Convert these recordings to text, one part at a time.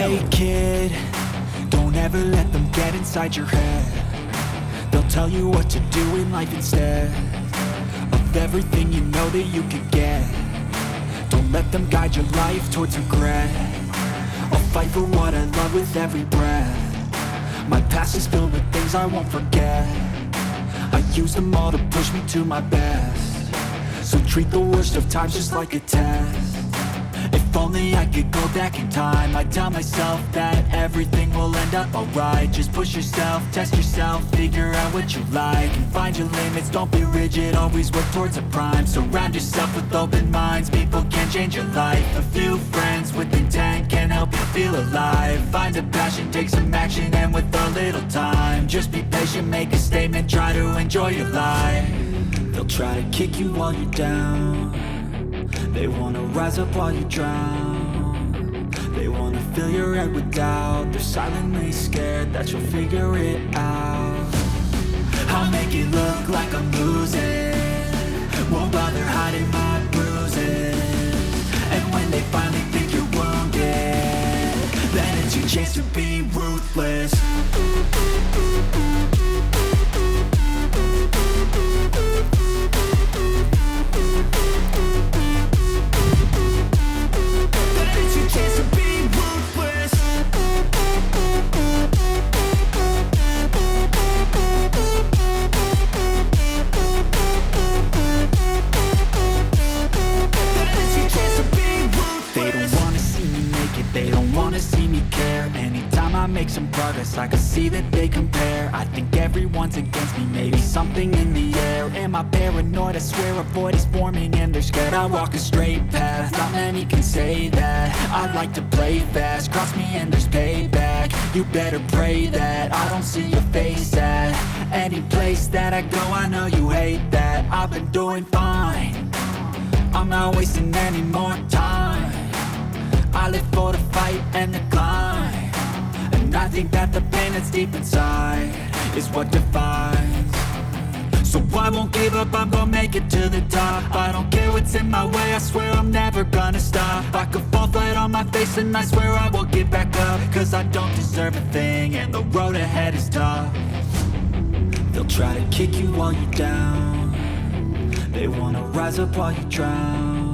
Hey kid, don't ever let them get inside your head. They'll tell you what to do in life instead of everything you know that you could get. Don't let them guide your life towards regret. I'll fight for what I love with every breath. My past is filled with things I won't forget. I use them all to push me to my best. So treat the worst of times just like a test. If only I could go back in time, I'd tell myself that everything will end up alright. Just push yourself, test yourself, figure out what you like, and find your limits, don't be rigid, always work towards a prime. Surround yourself with open minds, people can change your life. A few friends with intent can help you feel alive. Find a passion, take some action, and with a little time, just be patient, make a statement, try to enjoy your life. They'll try to kick you while you're down. They wanna rise up while you drown. They wanna fill your head with doubt. They're silently scared that you'll figure it out. I'll make it look like I'm losing, won't bother hiding my bruises. And when they finally think you're wounded, then it's your chance to be ruthless. Make some progress, I can see that they compare. I think everyone's against me, maybe something in the air. Am I paranoid? I swear a void is forming and they're scared. I walk a straight path, not many can say that. I like to play fast, cross me and there's payback. You better pray that I don't see your face at any place that I go. I know you hate that. I've been doing fine, I'm not wasting any more time. I live for the fight and the climb. I think that the pain that's deep inside is what defines. So I won't give up, I'm gonna make it to the top. I don't care what's in my way, I swear I'm never gonna stop. I could fall flat on my face and I swear I will get back up. Cause I don't deserve a thing and the road ahead is tough. They'll try to kick you while you're down. They wanna rise up while you drown.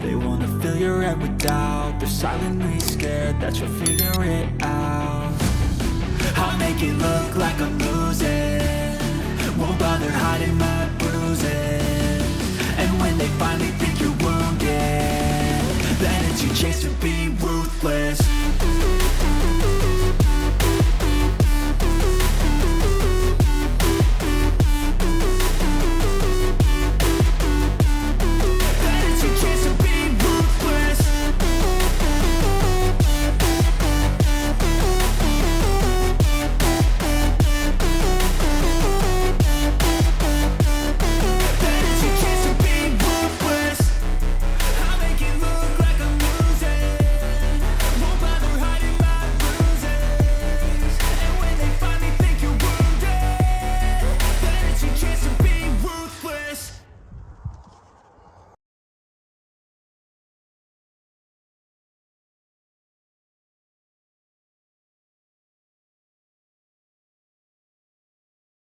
They wanna fill your head with doubt. They're silently scared that you'll figure it out. I'll make it look like I'm losing, won't bother hiding my bruises. And when they finally think you're wounded, then it's your chance to be